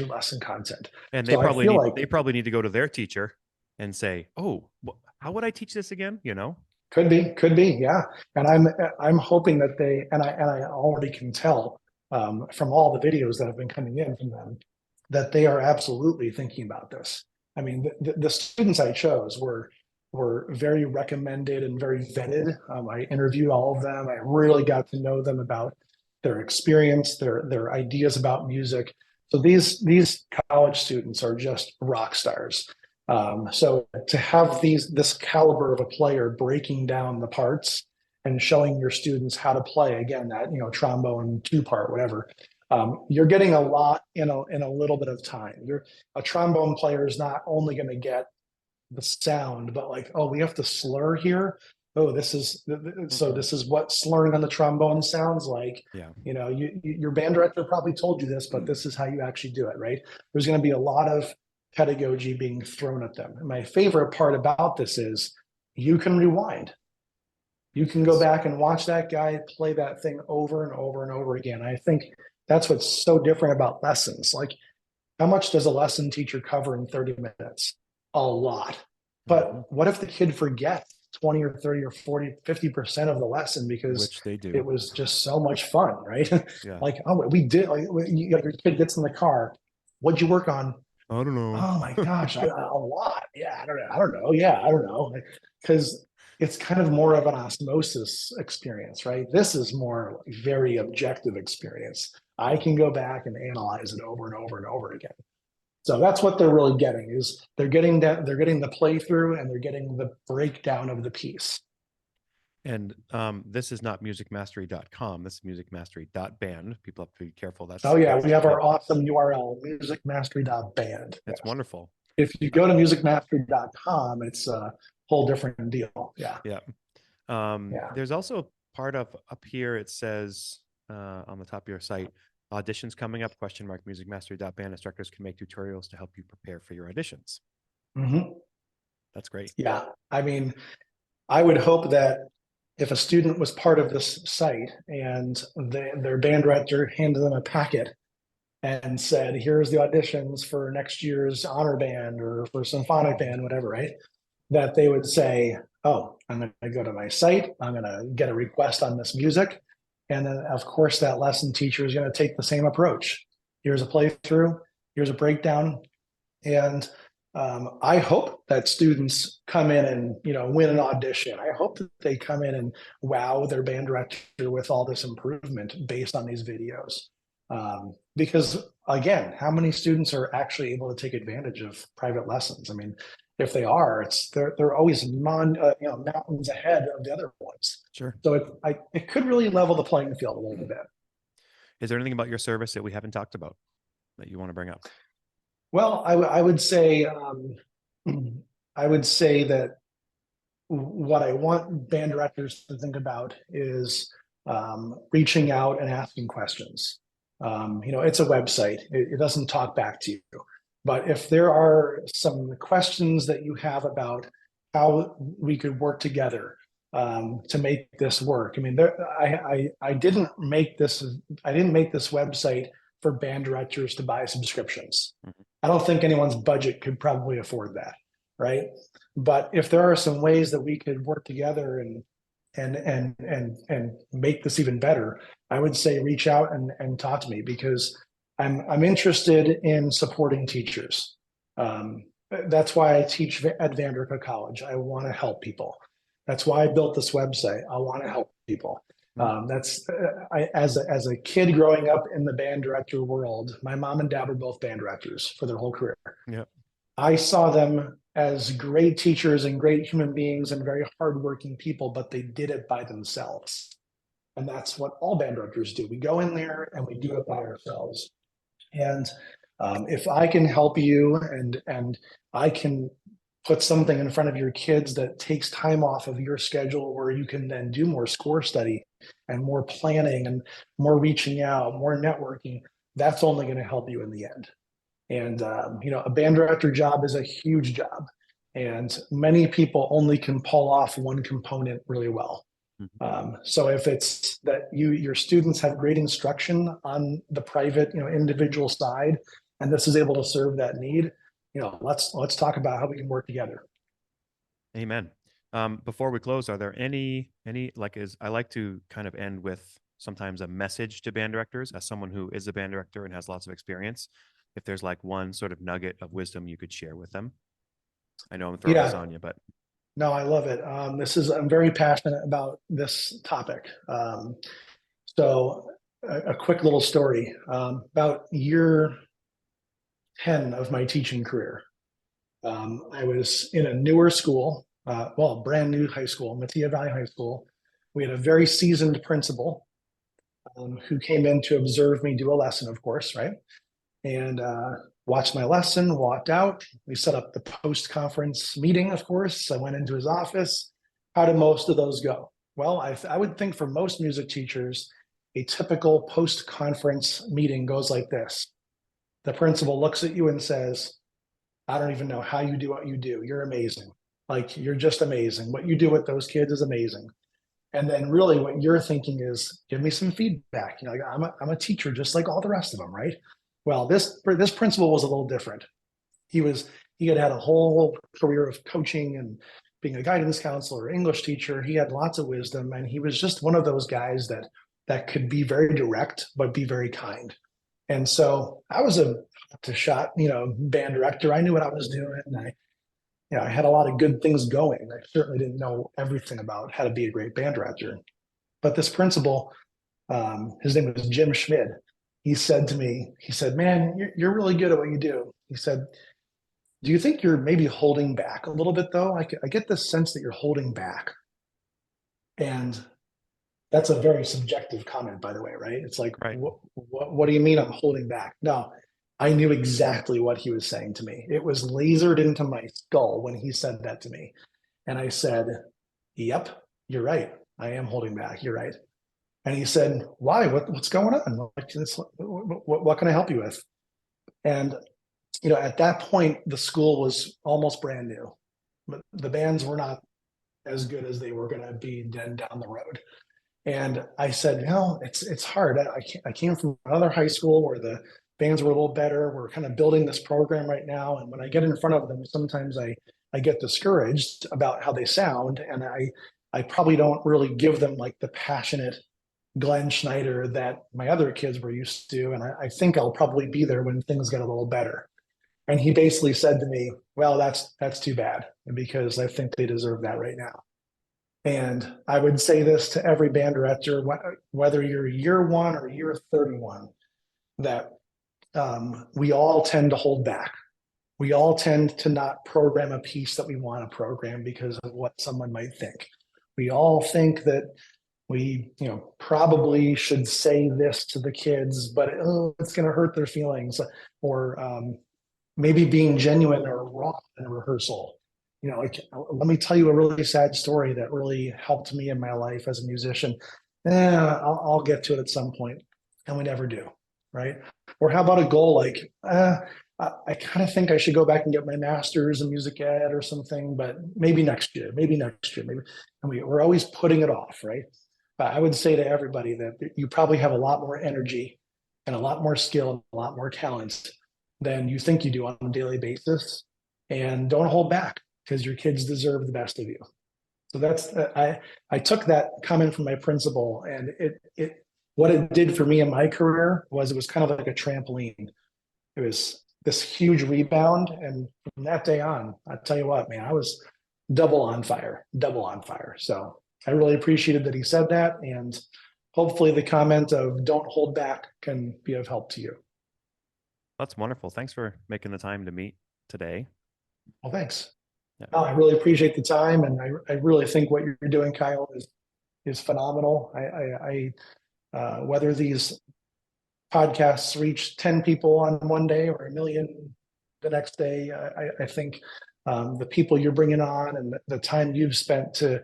lesson content. And they probably need to go to their teacher and say, "Oh, how would I teach this again?" Could be, yeah. And I'm hoping that I already can tell from all the videos that have been coming in from them that they are absolutely thinking about this. I mean, the students I chose were very recommended and very vetted. I interviewed all of them. I really got to know them about their experience, their ideas about music. So these college students are just rock stars. So to have this caliber of a player breaking down the parts and showing your students how to play, again, that, trombone 2-part, whatever, you're getting a lot in a little bit of time. A trombone player is not only going to get the sound, but like, oh, we have to slur here. Oh, this is what slurring on the trombone sounds like. Yeah. Your band director probably told you this, but this is how you actually do it, right? There's going to be a lot of pedagogy being thrown at them. And my favorite part about this is you can rewind. You can go back and watch that guy play that thing over and over and over again. I think that's what's so different about lessons. Like, how much does a lesson teacher cover in 30 minutes? A lot. But what if the kid forgets 20 or 30 or 40, 50% of the lesson because Which they do. It was just so much fun, right? Yeah. Like, oh, we did, like, your kid gets in the car. What'd you work on? I don't know. Oh my gosh, a lot. Yeah, I don't know. Yeah, I don't know. Because it's kind of more of an osmosis experience, right? This is more very objective experience. I can go back and analyze it over and over and over again. So that's what they're really getting, is they're getting the playthrough and they're getting the breakdown of the piece. And this is not musicmastery.com. This is musicmastery.band. People have to be careful. We have our awesome URL, musicmastery.band. That's wonderful. If you go to musicmastery.com, it's a whole different deal. Yeah. Yeah. There's also a part up here. It says on the top of your site, auditions coming up, musicmastery.band. Instructors can make tutorials to help you prepare for your auditions. Mm-hmm. That's great. Yeah. I mean, I would hope that if a student was part of this site and their band director handed them a packet and said, here's the auditions for next year's honor band or for symphonic band, whatever, right? That they would say, oh, I'm going to go to my site. I'm going to get a request on this music. And then, of course, that lesson teacher is going to take the same approach. Here's a playthrough, here's a breakdown. And I hope that students come in and win an audition. I hope that they come in and wow their band director with all this improvement based on these videos. Because again, how many students are actually able to take advantage of private lessons? I mean, if they are, they're always mountains ahead of the other ones. Sure. So it could really level the playing field a little bit. Is there anything about your service that we haven't talked about that you want to bring up? Well, I would say that what I want band directors to think about is reaching out and asking questions. It's a website; it doesn't talk back to you. But if there are some questions that you have about how we could work together to make this work, I mean, I didn't make this website for band directors to buy subscriptions. Mm-hmm. I don't think anyone's budget could probably afford that, right? But if there are some ways that we could work together and make this even better, I would say reach out and talk to me, because I'm interested in supporting teachers. That's why I teach at Vanderbilt College. I want to help people. That's why I built this website. I want to help people. As a kid growing up in the band director world, my mom and dad were both band directors for their whole career. Yep. I saw them as great teachers and great human beings and very hardworking people, but they did it by themselves. And that's what all band directors do. We go in there and we do it by ourselves. And if I can help you and I can put something in front of your kids that takes time off of your schedule, where you can then do more score study and more planning and more reaching out, more networking, that's only going to help you in the end. And, a band director job is a huge job. And many people only can pull off one component really well. So if it's that your students have great instruction on the private, individual side, and this is able to serve that need, let's talk about how we can work together. Amen. Before we close, are there any I like to kind of end with sometimes a message to band directors as someone who is a band director and has lots of experience. If there's like one sort of nugget of wisdom you could share with them. I know I'm throwing this on you, but. No, I love it. I'm very passionate about this topic. So a quick little story. About year 10 of my teaching career, I was in a newer school, brand new high school, Matia Valley High School. We had a very seasoned principal who came in to observe me do a lesson, of course, right? And watched my lesson, walked out. We set up the post-conference meeting, of course. I went into his office. How did most of those go? Well, I would think for most music teachers, a typical post-conference meeting goes like this. The principal looks at you and says, I don't even know how you do what you do. You're amazing. Like, you're just amazing. What you do with those kids is amazing. And then really what you're thinking is, give me some feedback. I'm a teacher just like all the rest of them, right? Well, this principal was a little different. He had a whole career of coaching and being a guidance counselor, English teacher. He had lots of wisdom, and he was just one of those guys that could be very direct, but be very kind. And so I was a shot, band director. I knew what I was doing. I had a lot of good things going. I certainly didn't know everything about how to be a great band director. But this principal, his name was Jim Schmid. He said to me, man, you're really good at what you do. He said, do you think you're maybe holding back a little bit, though? I get the sense that you're holding back. And that's a very subjective comment, by the way, right? It's like, right. What do you mean I'm holding back? No, I knew exactly what he was saying to me. It was lasered into my skull when he said that to me. And I said, yep, you're right. I am holding back. You're right. And he said, why? What's going on? What can I help you with? And, at that point, the school was almost brand new. But the bands were not as good as they were going to be then down the road. And I said, it's hard. I came from another high school where the bands were a little better. We're kind of building this program right now. And when I get in front of them, sometimes I get discouraged about how they sound. And I probably don't really give them like the passionate Glenn Schneider that my other kids were used to. And I think I'll probably be there when things get a little better. And he basically said to me, well, that's too bad, because I think they deserve that right now. And I would say this to every band director, whether you're year one or year 31, that we all tend to hold back. We all tend to not program a piece that we want to program because of what someone might think. We all think that we, probably should say this to the kids, but it's going to hurt their feelings, or maybe being genuine or raw in a rehearsal. Let me tell you a really sad story that really helped me in my life as a musician. I'll get to it at some point, and we never do, right? Or how about a goal like, I kind of think I should go back and get my master's in music ed or something, but maybe next year, maybe. And we're always putting it off, right? But I would say to everybody that you probably have a lot more energy and a lot more skill and a lot more talent than you think you do on a daily basis. And don't hold back, because your kids deserve the best of you. So that's, I took that comment from my principal, and what it did for me in my career was it was kind of like a trampoline. It was this huge rebound. And from that day on, I tell you what, man, I was double on fire. So I really appreciated that he said that. And hopefully the comment of don't hold back can be of help to you. That's wonderful. Thanks for making the time to meet today. Well, thanks. Yeah. I really appreciate the time. And I really think what you're doing, Kyle, is phenomenal. I whether these podcasts reach 10 people on one day or 1 million the next day, I think the people you're bringing on and the time you've spent to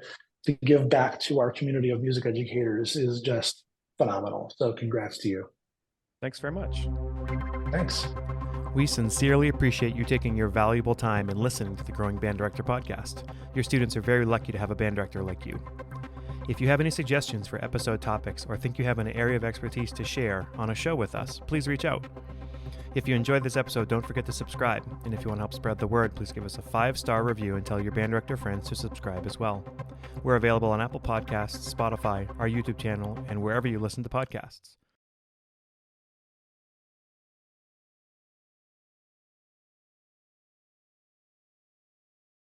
give back to our community of music educators is just phenomenal. So congrats to you. Thanks very much. Thanks. We sincerely appreciate you taking your valuable time and listening to the Growing Band Director podcast. Your students are very lucky to have a band director like you. If you have any suggestions for episode topics or think you have an area of expertise to share on a show with us, please reach out. If you enjoyed this episode, don't forget to subscribe. And if you want to help spread the word, please give us a 5-star review and tell your band director friends to subscribe as well. We're available on Apple Podcasts, Spotify, our YouTube channel, and wherever you listen to podcasts.